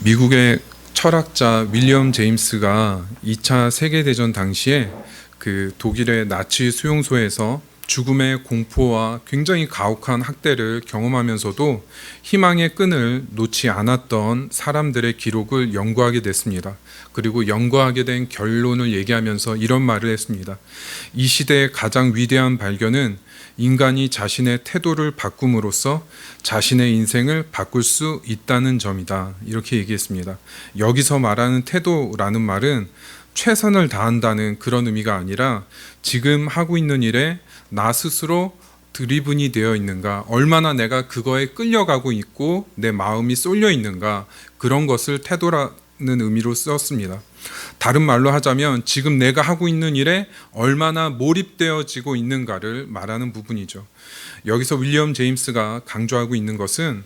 미국의 철학자 윌리엄 제임스가 2차 세계대전 당시에 그 독일의 나치 수용소에서 죽음의 공포와 굉장히 가혹한 학대를 경험하면서도 희망의 끈을 놓지 않았던 사람들의 기록을 연구하게 됐습니다. 그리고 연구하게 된 결론을 얘기하면서 이런 말을 했습니다. 이 시대의 가장 위대한 발견은 인간이 자신의 태도를 바꿈으로써 자신의 인생을 바꿀 수 있다는 점이다. 이렇게 얘기했습니다. 여기서 말하는 태도라는 말은 최선을 다한다는 그런 의미가 아니라 지금 하고 있는 일에 나 스스로 드리븐이 되어 있는가, 얼마나 내가 그거에 끌려가고 있고 내 마음이 쏠려 있는가, 그런 것을 태도라는 의미로 썼습니다. 다른 말로 하자면 지금 내가 하고 있는 일에 얼마나 몰입되어지고 있는가를 말하는 부분이죠. 여기서 윌리엄 제임스가 강조하고 있는 것은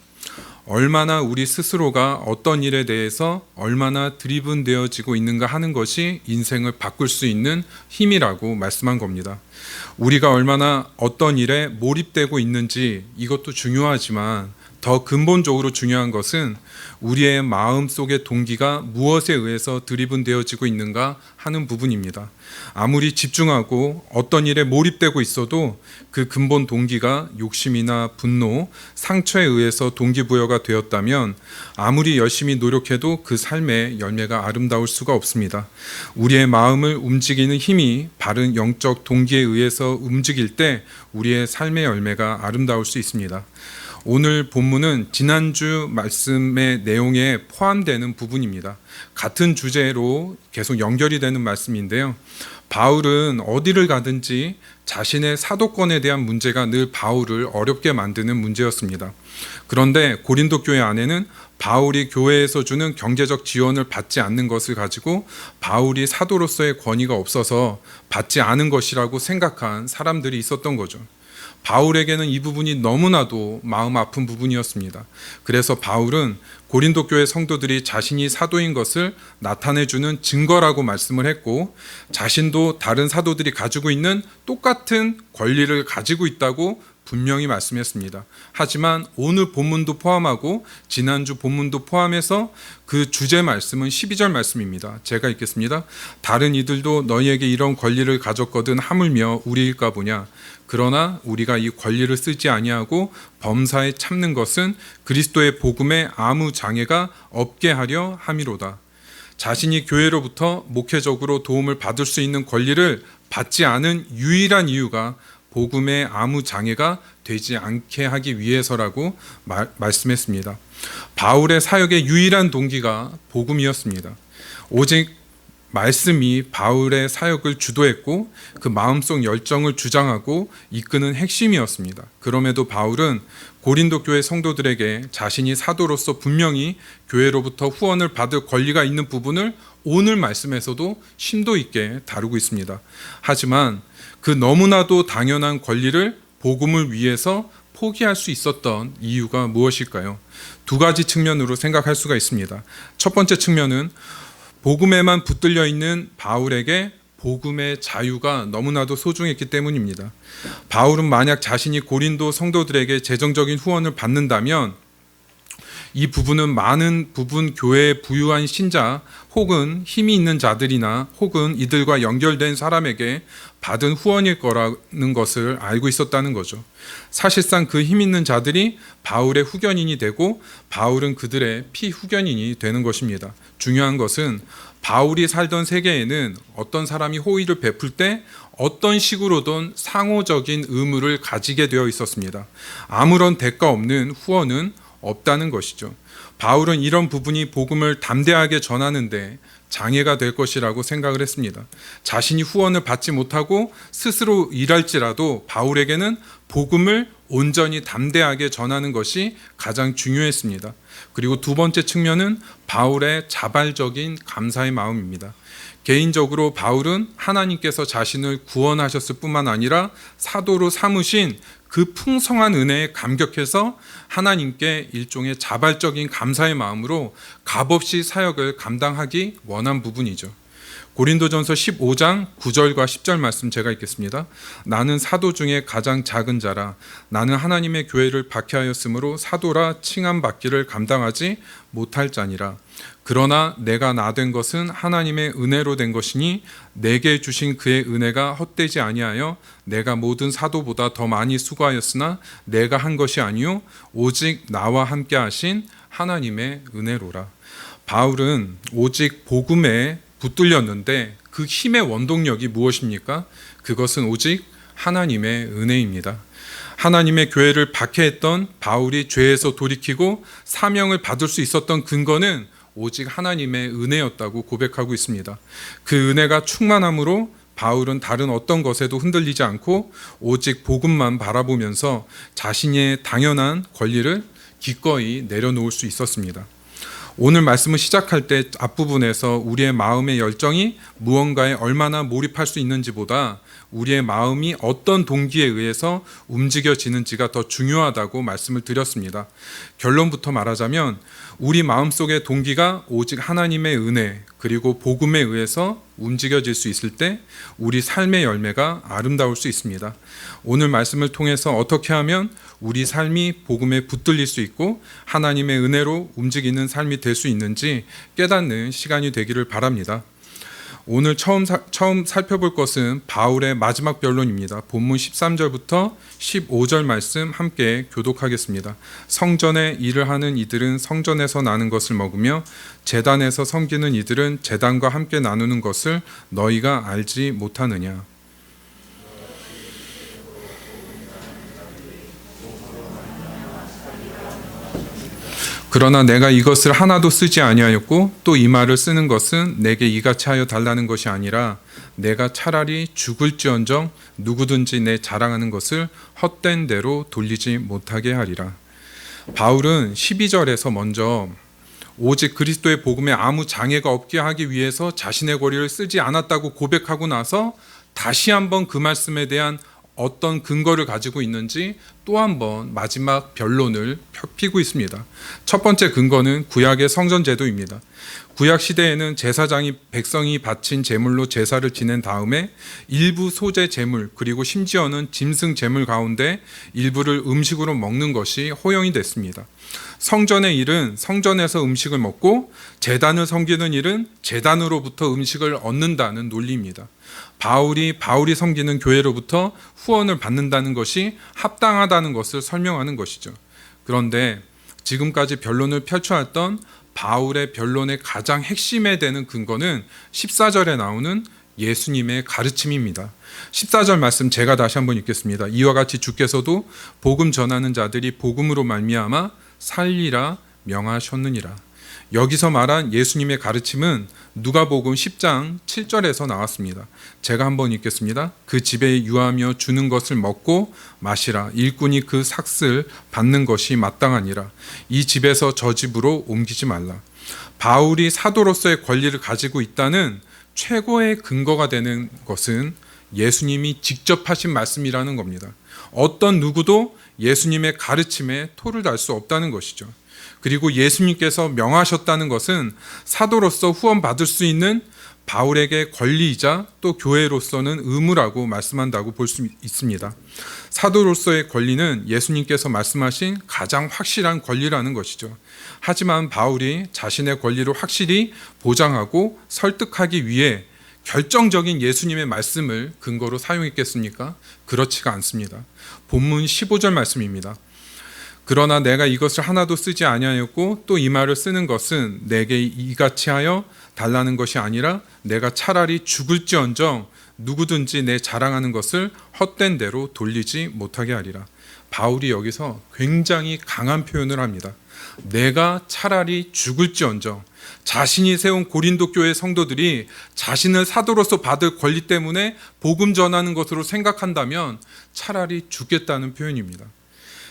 얼마나 우리 스스로가 어떤 일에 대해서 얼마나 드리븐되어지고 있는가 하는 것이 인생을 바꿀 수 있는 힘이라고 말씀한 겁니다. 우리가 얼마나 어떤 일에 몰입되고 있는지 이것도 중요하지만 더 근본적으로 중요한 것은 우리의 마음 속의 동기가 무엇에 의해서 드리븐되어지고 있는가 하는 부분입니다. 아무리 집중하고 어떤 일에 몰입되고 있어도 그 근본 동기가 욕심이나 분노, 상처에 의해서 동기부여가 되었다면 아무리 열심히 노력해도 그 삶의 열매가 아름다울 수가 없습니다. 우리의 마음을 움직이는 힘이 바른 영적 동기에 의해서 움직일 때 우리의 삶의 열매가 아름다울 수 있습니다. 오늘 본문은 지난주 말씀의 내용에 포함되는 부분입니다. 같은 주제로 계속 연결이 되는 말씀인데요. 바울은 어디를 가든지 자신의 사도권에 대한 문제가 늘 바울을 어렵게 만드는 문제였습니다. 그런데 고린도 교회 안에는 바울이 교회에서 주는 경제적 지원을 받지 않는 것을 가지고 바울이 사도로서의 권위가 없어서 받지 않은 것이라고 생각한 사람들이 있었던 거죠. 바울에게는 이 부분이 너무나도 마음 아픈 부분이었습니다. 그래서 바울은 고린도 교회 성도들이 자신이 사도인 것을 나타내주는 증거라고 말씀을 했고, 자신도 다른 사도들이 가지고 있는 똑같은 권리를 가지고 있다고 분명히 말씀했습니다. 하지만 오늘 본문도 포함하고 지난주 본문도 포함해서 그 주제 말씀은 12절 말씀입니다. 제가 읽겠습니다. 다른 이들도 너희에게 이런 권리를 가졌거든 하물며 우리일까 보냐. 그러나 우리가 이 권리를 쓰지 아니하고 범사에 참는 것은 그리스도의 복음에 아무 장애가 없게 하려 함이로다. 자신이 교회로부터 목회적으로 도움을 받을 수 있는 권리를 받지 않은 유일한 이유가 복음에 아무 장애가 되지 않게 하기 위해서라고 말씀했습니다. 바울의 사역의 유일한 동기가 복음이었습니다. 오직 말씀이 바울의 사역을 주도했고 그 마음속 열정을 주장하고 이끄는 핵심이었습니다. 그럼에도 바울은 고린도 교회 성도들에게 자신이 사도로서 분명히 교회로부터 후원을 받을 권리가 있는 부분을 오늘 말씀에서도 심도 있게 다루고 있습니다. 하지만 그 너무나도 당연한 권리를 복음을 위해서 포기할 수 있었던 이유가 무엇일까요? 두 가지 측면으로 생각할 수가 있습니다. 첫 번째 측면은 복음에만 붙들려 있는 바울에게 복음의 자유가 너무나도 소중했기 때문입니다. 바울은 만약 자신이 고린도 성도들에게 재정적인 후원을 받는다면 이 부분은 많은 부분 교회에 부유한 신자 혹은 힘이 있는 자들이나 혹은 이들과 연결된 사람에게 받은 후원일 거라는 것을 알고 있었다는 거죠. 사실상 그 힘 있는 자들이 바울의 후견인이 되고 바울은 그들의 피후견인이 되는 것입니다. 중요한 것은 바울이 살던 세계에는 어떤 사람이 호의를 베풀 때 어떤 식으로든 상호적인 의무를 가지게 되어 있었습니다. 아무런 대가 없는 후원은 없다는 것이죠. 바울은 이런 부분이 복음을 담대하게 전하는데 장애가 될 것이라고 생각을 했습니다. 자신이 후원을 받지 못하고 스스로 일할지라도 바울에게는 복음을 온전히 담대하게 전하는 것이 가장 중요했습니다. 그리고 두 번째 측면은 바울의 자발적인 감사의 마음입니다. 개인적으로 바울은 하나님께서 자신을 구원하셨을 뿐만 아니라 사도로 삼으신 그 풍성한 은혜에 감격해서 하나님께 일종의 자발적인 감사의 마음으로 값없이 사역을 감당하기 원한 부분이죠. 고린도전서 15장 9절과 10절 말씀 제가 읽겠습니다. 나는 사도 중에 가장 작은 자라. 나는 하나님의 교회를 박해하였으므로 사도라 칭함받기를 감당하지 못할 자니라. 그러나 내가 나 된 것은 하나님의 은혜로 된 것이니 내게 주신 그의 은혜가 헛되지 아니하여 내가 모든 사도보다 더 많이 수고하였으나 내가 한 것이 아니요 오직 나와 함께 하신 하나님의 은혜로라. 바울은 오직 복음에 붙들렸는데 그 힘의 원동력이 무엇입니까? 그것은 오직 하나님의 은혜입니다. 하나님의 교회를 박해했던 바울이 죄에서 돌이키고 사명을 받을 수 있었던 근거는 오직 하나님의 은혜였다고 고백하고 있습니다. 그 은혜가 충만함으로 바울은 다른 어떤 것에도 흔들리지 않고 오직 복음만 바라보면서 자신의 당연한 권리를 기꺼이 내려놓을 수 있었습니다. 오늘 말씀을 시작할 때 앞부분에서 우리의 마음의 열정이 무언가에 얼마나 몰입할 수 있는지보다 우리의 마음이 어떤 동기에 의해서 움직여지는지가 더 중요하다고 말씀을 드렸습니다. 결론부터 말하자면 우리 마음속의 동기가 오직 하나님의 은혜 그리고 복음에 의해서 움직여질 수 있을 때 우리 삶의 열매가 아름다울 수 있습니다. 오늘 말씀을 통해서 어떻게 하면 우리 삶이 복음에 붙들릴 수 있고 하나님의 은혜로 움직이는 삶이 될 수 있는지 깨닫는 시간이 되기를 바랍니다. 오늘 처음 살펴볼 것은 바울의 마지막 변론입니다. 본문 13절부터 15절 말씀 함께 교독하겠습니다. 성전에 일을 하는 이들은 성전에서 나는 것을 먹으며 제단에서 섬기는 이들은 제단과 함께 나누는 것을 너희가 알지 못하느냐. 그러나 내가 이것을 하나도 쓰지 아니하였고 또 이 말을 쓰는 것은 내게 이같이 하여 달라는 것이 아니라 내가 차라리 죽을지언정 누구든지 내 자랑하는 것을 헛된 대로 돌리지 못하게 하리라. 바울은 12절에서 먼저 오직 그리스도의 복음에 아무 장애가 없게 하기 위해서 자신의 권리를 쓰지 않았다고 고백하고 나서 다시 한번 그 말씀에 대한 어떤 근거를 가지고 있는지 또 한 번 마지막 변론을 펴고 있습니다. 첫 번째 근거는 구약의 성전 제도입니다. 구약 시대에는 제사장이 백성이 바친 제물로 제사를 지낸 다음에 일부 소제 제물 그리고 심지어는 짐승 제물 가운데 일부를 음식으로 먹는 것이 허용이 됐습니다. 성전의 일은 성전에서 음식을 먹고 제단을 섬기는 일은 제단으로부터 음식을 얻는다는 논리입니다. 바울이 섬기는 교회로부터 후원을 받는다는 것이 합당하다는 것을 설명하는 것이죠. 그런데 지금까지 변론을 펼쳐왔던 바울의 변론의 가장 핵심에 되는 근거는 14절에 나오는 예수님의 가르침입니다. 14절 말씀 제가 다시 한번 읽겠습니다. 이와 같이 주께서도 복음 전하는 자들이 복음으로 말미암아 살리라 명하셨느니라. 여기서 말한 예수님의 가르침은 누가복음 10장 7절에서 나왔습니다. 제가 한번 읽겠습니다. 그 집에 유하며 주는 것을 먹고 마시라. 일꾼이 그 삭슬 받는 것이 마땅하니라. 이 집에서 저 집으로 옮기지 말라. 바울이 사도로서의 권리를 가지고 있다는 최고의 근거가 되는 것은 예수님이 직접 하신 말씀이라는 겁니다. 어떤 누구도 예수님의 가르침에 토를 달 수 없다는 것이죠. 그리고 예수님께서 명하셨다는 것은 사도로서 후원받을 수 있는 바울에게 권리이자 또 교회로서는 의무라고 말씀한다고 볼 수 있습니다. 사도로서의 권리는 예수님께서 말씀하신 가장 확실한 권리라는 것이죠. 하지만 바울이 자신의 권리를 확실히 보장하고 설득하기 위해 결정적인 예수님의 말씀을 근거로 사용했겠습니까? 그렇지가 않습니다. 본문 15절 말씀입니다. 그러나 내가 이것을 하나도 쓰지 아니하였고 또 이 말을 쓰는 것은 내게 이같이 하여 달라는 것이 아니라 내가 차라리 죽을지언정 누구든지 내 자랑하는 것을 헛된 대로 돌리지 못하게 하리라. 바울이 여기서 굉장히 강한 표현을 합니다. 내가 차라리 죽을지언정, 자신이 세운 고린도 교회 성도들이 자신을 사도로서 받을 권리 때문에 복음 전하는 것으로 생각한다면 차라리 죽겠다는 표현입니다.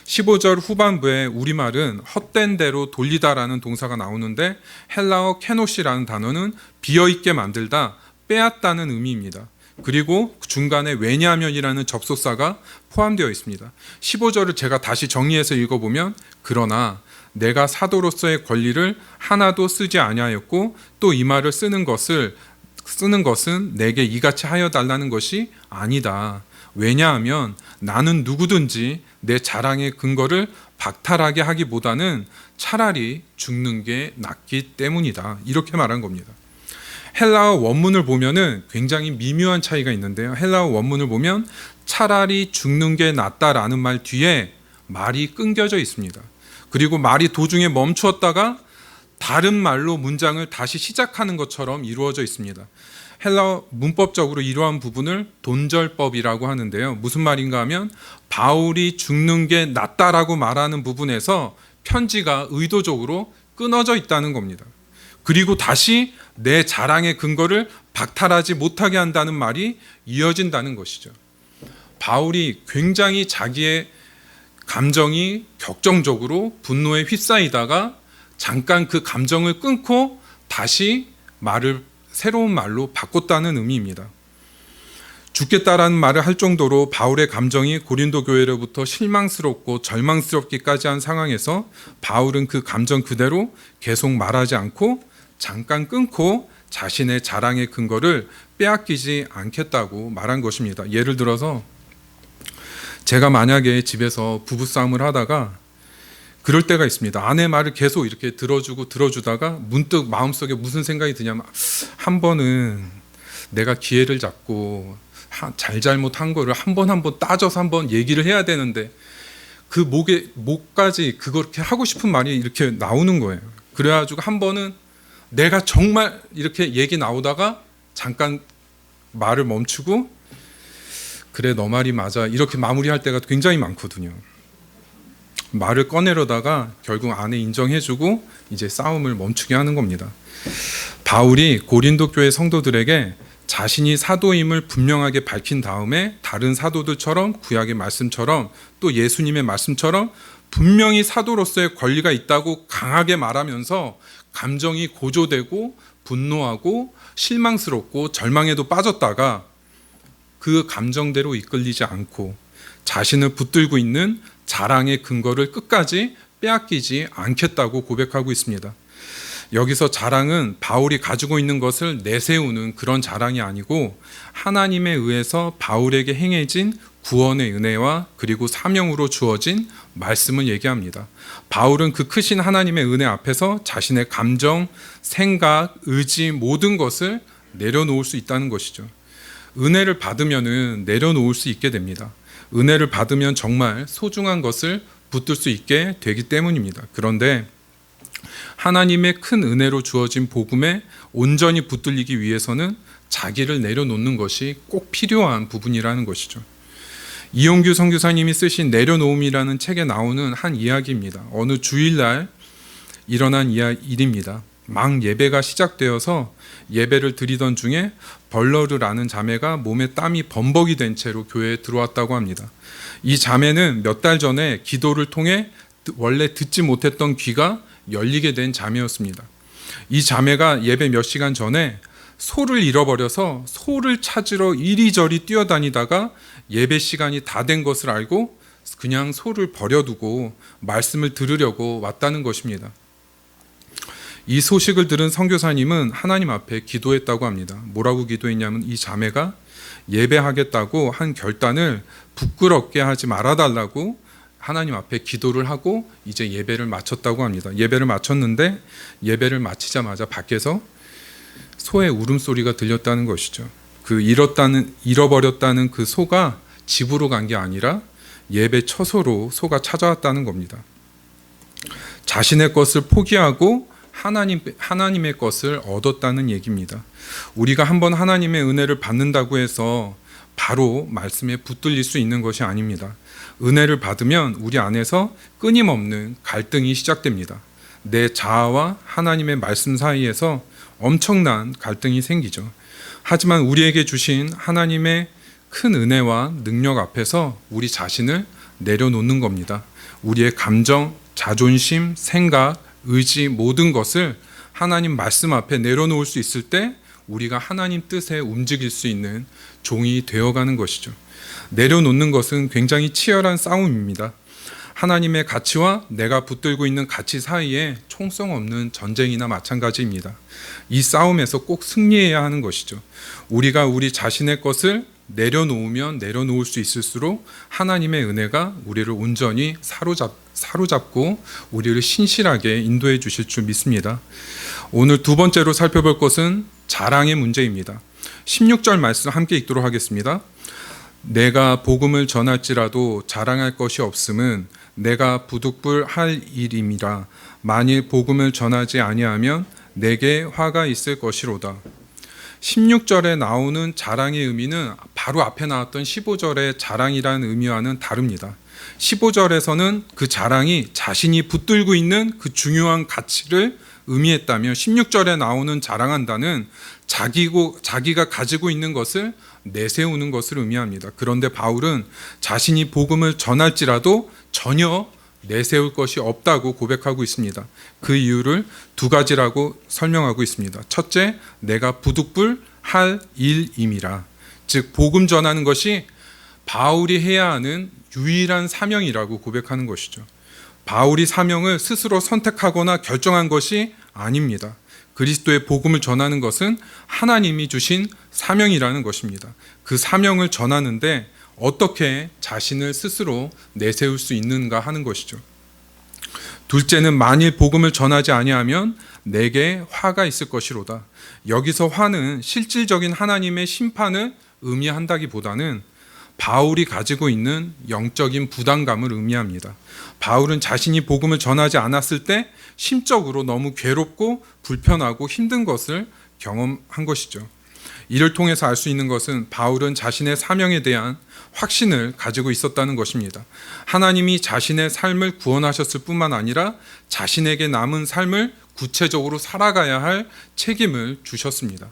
15절 후반부에 우리말은 헛된 대로 돌리다라는 동사가 나오는데 헬라어 케노시라는 단어는 비어있게 만들다, 빼앗다는 의미입니다. 그리고 중간에 왜냐하면이라는 접속사가 포함되어 있습니다. 15절을 제가 다시 정리해서 읽어보면 그러나 내가 사도로서의 권리를 하나도 쓰지 아니하였고 또 이 말을 쓰는 것을 쓰는 것은 내게 이같이 하여 달라는 것이 아니다. 왜냐하면 나는 누구든지 내 자랑의 근거를 박탈하게 하기보다는 차라리 죽는 게 낫기 때문이다. 이렇게 말한 겁니다. 헬라어 원문을 보면은 굉장히 미묘한 차이가 있는데요. 헬라어 원문을 보면 차라리 죽는 게 낫다라는 말 뒤에 말이 끊겨져 있습니다. 그리고 말이 도중에 멈추었다가 다른 말로 문장을 다시 시작하는 것처럼 이루어져 있습니다. 헬라어 문법적으로 이러한 부분을 돈절법이라고 하는데요. 무슨 말인가 하면 바울이 죽는 게 낫다라고 말하는 부분에서 편지가 의도적으로 끊어져 있다는 겁니다. 그리고 다시 내 자랑의 근거를 박탈하지 못하게 한다는 말이 이어진다는 것이죠. 바울이 굉장히 자기의 감정이 격정적으로 분노에 휩싸이다가 잠깐 그 감정을 끊고 다시 말을 새로운 말로 바꿨다는 의미입니다. 죽겠다라는 말을 할 정도로 바울의 감정이 고린도 교회로부터 실망스럽고 절망스럽기까지 한 상황에서 바울은 그 감정 그대로 계속 말하지 않고 잠깐 끊고 자신의 자랑의 근거를 빼앗기지 않겠다고 말한 것입니다. 예를 들어서 제가 만약에 집에서 부부싸움을 하다가 그럴 때가 있습니다. 아내 말을 계속 이렇게 들어주다가 문득 마음속에 무슨 생각이 드냐면 한 번은 내가 기회를 잡고 잘못한 거를 한 번 따져서 한번 얘기를 해야 되는데 그 목까지 그렇게 하고 싶은 말이 이렇게 나오는 거예요. 그래가지고 한 번은 내가 정말 이렇게 얘기 나오다가 잠깐 말을 멈추고 그래 너 말이 맞아 이렇게 마무리할 때가 굉장히 많거든요. 말을 꺼내려다가 결국 아내 인정해주고 이제 싸움을 멈추게 하는 겁니다. 바울이 고린도 교회 성도들에게 자신이 사도임을 분명하게 밝힌 다음에 다른 사도들처럼 구약의 말씀처럼 또 예수님의 말씀처럼 분명히 사도로서의 권리가 있다고 강하게 말하면서 감정이 고조되고 분노하고 실망스럽고 절망에도 빠졌다가 그 감정대로 이끌리지 않고 자신을 붙들고 있는 자랑의 근거를 끝까지 빼앗기지 않겠다고 고백하고 있습니다. 여기서 자랑은 바울이 가지고 있는 것을 내세우는 그런 자랑이 아니고 하나님에 의해서 바울에게 행해진 구원의 은혜와 그리고 사명으로 주어진 말씀을 얘기합니다. 바울은 그 크신 하나님의 은혜 앞에서 자신의 감정, 생각, 의지 모든 것을 내려놓을 수 있다는 것이죠. 은혜를 받으면은 내려놓을 수 있게 됩니다. 은혜를 받으면 정말 소중한 것을 붙들 수 있게 되기 때문입니다. 그런데 하나님의 큰 은혜로 주어진 복음에 온전히 붙들리기 위해서는 자기를 내려놓는 것이 꼭 필요한 부분이라는 것이죠. 이용규 선교사님이 쓰신 내려놓음이라는 책에 나오는 한 이야기입니다. 어느 주일날 일어난 일입니다. 막 예배가 시작되어서 예배를 드리던 중에 벌러르라는 자매가 몸에 땀이 범벅이 된 채로 교회에 들어왔다고 합니다. 이 자매는 몇 달 전에 기도를 통해 원래 듣지 못했던 귀가 열리게 된 자매였습니다. 이 자매가 예배 몇 시간 전에 소를 잃어버려서 소를 찾으러 이리저리 뛰어다니다가 예배 시간이 다 된 것을 알고 그냥 소를 버려두고 말씀을 들으려고 왔다는 것입니다. 이 소식을 들은 선교사님은 하나님 앞에 기도했다고 합니다. 뭐라고 기도했냐면 이 자매가 예배하겠다고 한 결단을 부끄럽게 하지 말아달라고 하나님 앞에 기도를 하고 이제 예배를 마쳤다고 합니다. 예배를 마쳤는데 예배를 마치자마자 밖에서 소의 울음소리가 들렸다는 것이죠. 그 잃어버렸다는 그 소가 집으로 간 게 아니라 예배 처소로 소가 찾아왔다는 겁니다. 자신의 것을 포기하고 하나님의 것을 얻었다는 얘기입니다. 우리가 한번 하나님의 은혜를 받는다고 해서 바로 말씀에 붙들릴 수 있는 것이 아닙니다. 은혜를 받으면 우리 안에서 끊임없는 갈등이 시작됩니다. 내 자아와 하나님의 말씀 사이에서 엄청난 갈등이 생기죠. 하지만 우리에게 주신 하나님의 큰 은혜와 능력 앞에서 우리 자신을 내려놓는 겁니다. 우리의 감정, 자존심, 생각, 의지 모든 것을 하나님 말씀 앞에 내려놓을 수 있을 때 우리가 하나님 뜻에 움직일 수 있는 종이 되어가는 것이죠. 내려놓는 것은 굉장히 치열한 싸움입니다. 하나님의 가치와 내가 붙들고 있는 가치 사이에 총성 없는 전쟁이나 마찬가지입니다. 이 싸움에서 꼭 승리해야 하는 것이죠. 우리가 우리 자신의 것을 내려놓으면 내려놓을 수 있을수록 하나님의 은혜가 우리를 온전히 사로잡고 우리를 신실하게 인도해 주실 줄 믿습니다. 오늘 두 번째로 살펴볼 것은 자랑의 문제입니다. 16절 말씀 함께 읽도록 하겠습니다. 내가 복음을 전할지라도 자랑할 것이 없음은 내가 부득불 할 일임이라. 만일 복음을 전하지 아니하면 내게 화가 있을 것이로다. 16절에 나오는 자랑의 의미는 바로 앞에 나왔던 15절의 자랑이라는 의미와는 다릅니다. 15절에서는 그 자랑이 자신이 붙들고 있는 그 중요한 가치를 의미했다면 16절에 나오는 자랑한다는 자기가 가지고 있는 것을 내세우는 것을 의미합니다. 그런데 바울은 자신이 복음을 전할지라도 전혀 내세울 것이 없다고 고백하고 있습니다. 그 이유를 두 가지라고 설명하고 있습니다. 첫째, 내가 부득불 할 일임이라. 즉 복음 전하는 것이 바울이 해야 하는 유일한 사명이라고 고백하는 것이죠. 바울이 사명을 스스로 선택하거나 결정한 것이 아닙니다. 그리스도의 복음을 전하는 것은 하나님이 주신 사명이라는 것입니다. 그 사명을 전하는데 어떻게 자신을 스스로 내세울 수 있는가 하는 것이죠. 둘째는 만일 복음을 전하지 아니하면 내게 화가 있을 것이로다. 여기서 화는 실질적인 하나님의 심판을 의미한다기보다는 바울이 가지고 있는 영적인 부담감을 의미합니다. 바울은 자신이 복음을 전하지 않았을 때 심적으로 너무 괴롭고 불편하고 힘든 것을 경험한 것이죠. 이를 통해서 알 수 있는 것은 바울은 자신의 사명에 대한 확신을 가지고 있었다는 것입니다. 하나님이 자신의 삶을 구원하셨을 뿐만 아니라 자신에게 남은 삶을 구체적으로 살아가야 할 책임을 주셨습니다.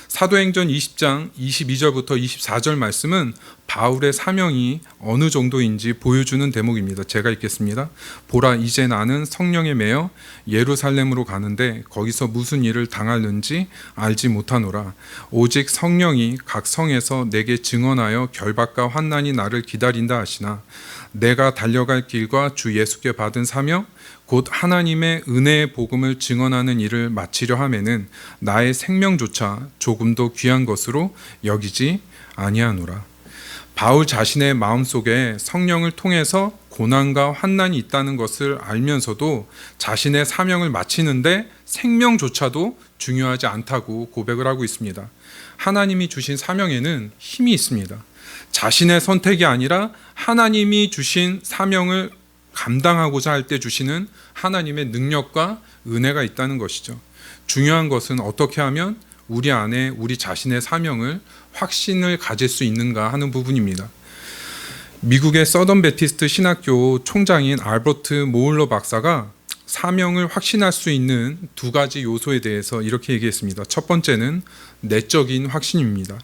사도행전 20장 22절부터 24절 말씀은 바울의 사명이 어느 정도인지 보여주는 대목입니다. 제가 읽겠습니다. 보라, 이제 나는 성령에 매여 예루살렘으로 가는데 거기서 무슨 일을 당하는지 알지 못하노라. 오직 성령이 각 성에서 내게 증언하여 결박과 환난이 나를 기다린다 하시나 내가 달려갈 길과 주 예수께 받은 사명 곧 하나님의 은혜의 복음을 증언하는 일을 마치려 하면은 나의 생명조차 조금도 귀한 것으로 여기지 아니하노라. 바울 자신의 마음속에 성령을 통해서 고난과 환난이 있다는 것을 알면서도 자신의 사명을 마치는데 생명조차도 중요하지 않다고 고백을 하고 있습니다. 하나님이 주신 사명에는 힘이 있습니다. 자신의 선택이 아니라 하나님이 주신 사명을 감당하고자 할 때 주시는 하나님의 능력과 은혜가 있다는 것이죠. 중요한 것은 어떻게 하면 우리 안에 우리 자신의 사명을 확신을 가질 수 있는가 하는 부분입니다. 미국의 서던 베티스트 신학교 총장인 알버트 모울러 박사가 사명을 확신할 수 있는 두 가지 요소에 대해서 이렇게 얘기했습니다. 첫 번째는 내적인 확신입니다.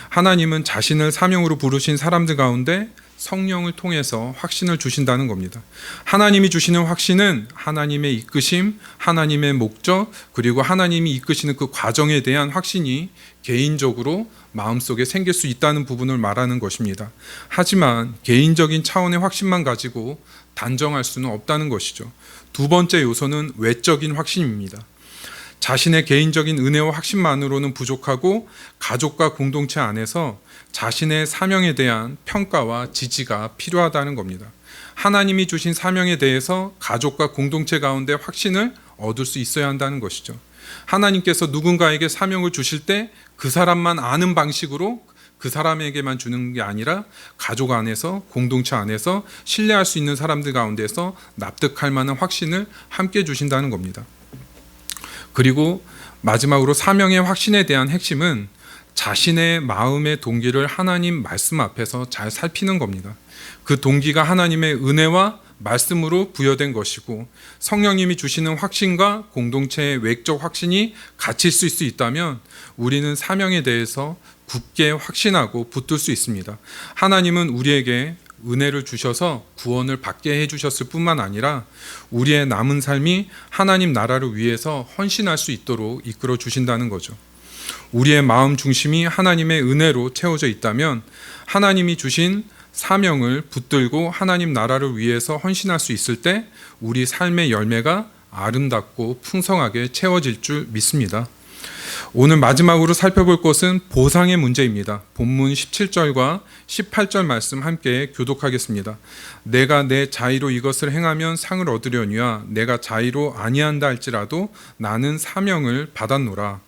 하나님은 자신을 사명으로 부르신 사람들 가운데 성령을 통해서 확신을 주신다는 겁니다. 하나님이 주시는 확신은 하나님의 이끄심, 하나님의 목적, 그리고 하나님이 이끄시는 그 과정에 대한 확신이 개인적으로 마음속에 생길 수 있다는 부분을 말하는 것입니다. 하지만 개인적인 차원의 확신만 가지고 단정할 수는 없다는 것이죠. 두 번째 요소는 외적인 확신입니다. 자신의 개인적인 은혜와 확신만으로는 부족하고 가족과 공동체 안에서 자신의 사명에 대한 평가와 지지가 필요하다는 겁니다. 하나님이 주신 사명에 대해서 가족과 공동체 가운데 확신을 얻을 수 있어야 한다는 것이죠. 하나님께서 누군가에게 사명을 주실 때 그 사람만 아는 방식으로 그 사람에게만 주는 게 아니라 가족 안에서 공동체 안에서 신뢰할 수 있는 사람들 가운데서 납득할 만한 확신을 함께 주신다는 겁니다. 그리고 마지막으로 사명의 확신에 대한 핵심은 자신의 마음의 동기를 하나님 말씀 앞에서 잘 살피는 겁니다. 그 동기가 하나님의 은혜와 말씀으로 부여된 것이고 성령님이 주시는 확신과 공동체의 외적 확신이 같이 있을 수 있다면 우리는 사명에 대해서 굳게 확신하고 붙들 수 있습니다. 하나님은 우리에게 은혜를 주셔서 구원을 받게 해주셨을 뿐만 아니라 우리의 남은 삶이 하나님 나라를 위해서 헌신할 수 있도록 이끌어 주신다는 거죠. 우리의 마음 중심이 하나님의 은혜로 채워져 있다면 하나님이 주신 사명을 붙들고 하나님 나라를 위해서 헌신할 수 있을 때 우리 삶의 열매가 아름답고 풍성하게 채워질 줄 믿습니다. 오늘 마지막으로 살펴볼 것은 보상의 문제입니다. 본문 17절과 18절 말씀 함께 교독하겠습니다. 내가 내 자의로 이것을 행하면 상을 얻으려니와 내가 자의로 아니한다 할지라도 나는 사명을 받았노라.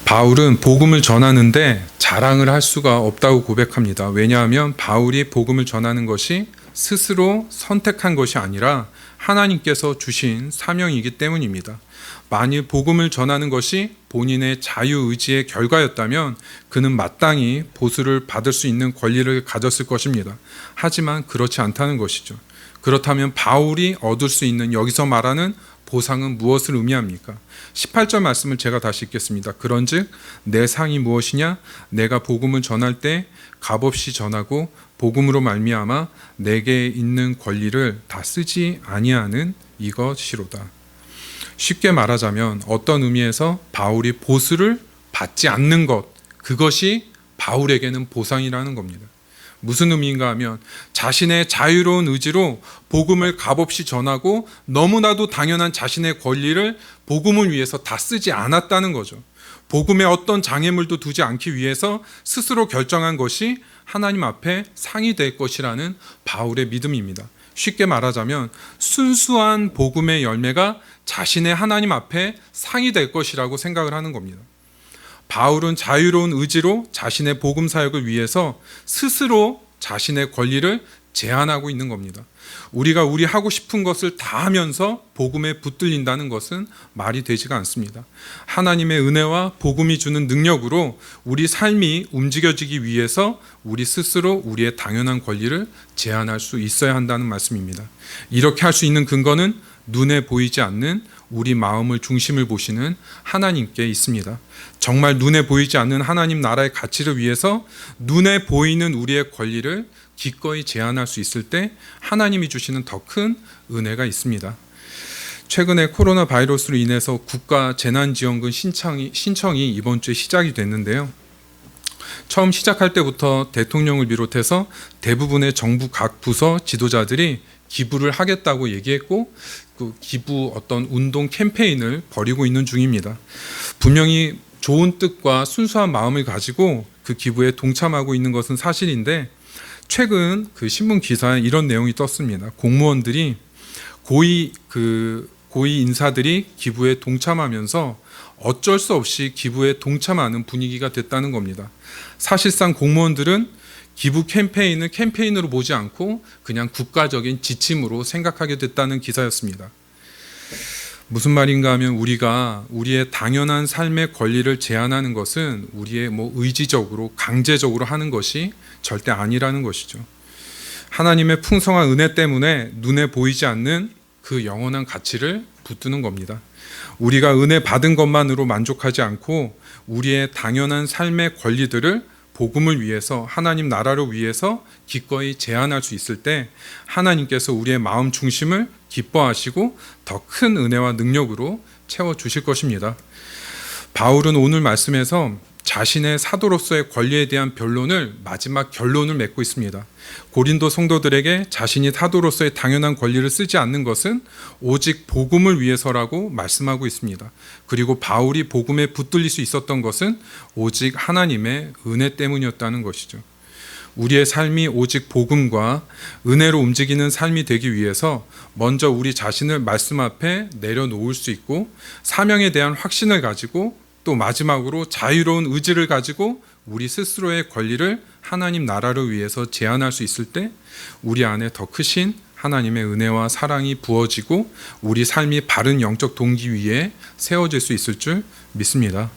바울은 복음을 전하는데 자랑을 할 수가 없다고 고백합니다. 왜냐하면 바울이 복음을 전하는 것이 스스로 선택한 것이 아니라 하나님께서 주신 사명이기 때문입니다. 만일 복음을 전하는 것이 본인의 자유의지의 결과였다면 그는 마땅히 보수를 받을 수 있는 권리를 가졌을 것입니다. 하지만 그렇지 않다는 것이죠. 그렇다면 바울이 얻을 수 있는 여기서 말하는 보상은 무엇을 의미합니까? 18절 말씀을 제가 다시 읽겠습니다. 그런즉 내 상이 무엇이냐? 내가 복음을 전할 때 값없이 전하고 복음으로 말미암아 내게 있는 권리를 다 쓰지 아니하는 이것이로다. 쉽게 말하자면 어떤 의미에서 바울이 보수를 받지 않는 것, 그것이 바울에게는 보상이라는 겁니다. 무슨 의미인가 하면 자신의 자유로운 의지로 복음을 값없이 전하고 너무나도 당연한 자신의 권리를 복음을 위해서 다 쓰지 않았다는 거죠. 복음에 어떤 장애물도 두지 않기 위해서 스스로 결정한 것이 하나님 앞에 상이 될 것이라는 바울의 믿음입니다. 쉽게 말하자면 순수한 복음의 열매가 자신의 하나님 앞에 상이 될 것이라고 생각을 하는 겁니다. 바울은 자유로운 의지로 자신의 복음 사역을 위해서 스스로 자신의 권리를 제한하고 있는 겁니다. 우리가 우리 하고 싶은 것을 다 하면서 복음에 붙들린다는 것은 말이 되지가 않습니다. 하나님의 은혜와 복음이 주는 능력으로 우리 삶이 움직여지기 위해서 우리 스스로 우리의 당연한 권리를 제한할 수 있어야 한다는 말씀입니다. 이렇게 할 수 있는 근거는 눈에 보이지 않는 우리 마음을 중심을 보시는 하나님께 있습니다. 정말 눈에 보이지 않는 하나님 나라의 가치를 위해서 눈에 보이는 우리의 권리를 기꺼이 제한할 수 있을 때 하나님이 주시는 더 큰 은혜가 있습니다. 최근에 코로나 바이러스로 인해서 국가 재난지원금 신청이 이번 주에 시작이 됐는데요. 처음 시작할 때부터 대통령을 비롯해서 대부분의 정부 각 부서 지도자들이 기부를 하겠다고 얘기했고 그 기부 어떤 운동 캠페인을 벌이고 있는 중입니다. 분명히 좋은 뜻과 순수한 마음을 가지고 그 기부에 동참하고 있는 것은 사실인데 최근 그 신문 기사에 이런 내용이 떴습니다. 공무원들이 고위 인사들이 기부에 동참하면서 어쩔 수 없이 기부에 동참하는 분위기가 됐다는 겁니다. 사실상 공무원들은 기부 캠페인을 캠페인으로 보지 않고 그냥 국가적인 지침으로 생각하게 됐다는 기사였습니다. 무슨 말인가 하면 우리가 우리의 당연한 삶의 권리를 제한하는 것은 우리의 의지적으로 강제적으로 하는 것이 절대 아니라는 것이죠. 하나님의 풍성한 은혜 때문에 눈에 보이지 않는 그 영원한 가치를 붙드는 겁니다. 우리가 은혜 받은 것만으로 만족하지 않고 우리의 당연한 삶의 권리들을 복음을 위해서 하나님 나라를 위해서 기꺼이 제한할 수 있을 때 하나님께서 우리의 마음 중심을 기뻐하시고 더 큰 은혜와 능력으로 채워주실 것입니다. 바울은 오늘 말씀에서 자신의 사도로서의 권리에 대한 변론을 마지막 결론을 맺고 있습니다. 고린도 성도들에게 자신이 사도로서의 당연한 권리를 쓰지 않는 것은 오직 복음을 위해서라고 말씀하고 있습니다. 그리고 바울이 복음에 붙들릴 수 있었던 것은 오직 하나님의 은혜 때문이었다는 것이죠. 우리의 삶이 오직 복음과 은혜로 움직이는 삶이 되기 위해서 먼저 우리 자신을 말씀 앞에 내려놓을 수 있고 사명에 대한 확신을 가지고 또 마지막으로 자유로운 의지를 가지고 우리 스스로의 권리를 하나님 나라를 위해서 제한할 수 있을 때 우리 안에 더 크신 하나님의 은혜와 사랑이 부어지고 우리 삶이 바른 영적 동기 위에 세워질 수 있을 줄 믿습니다.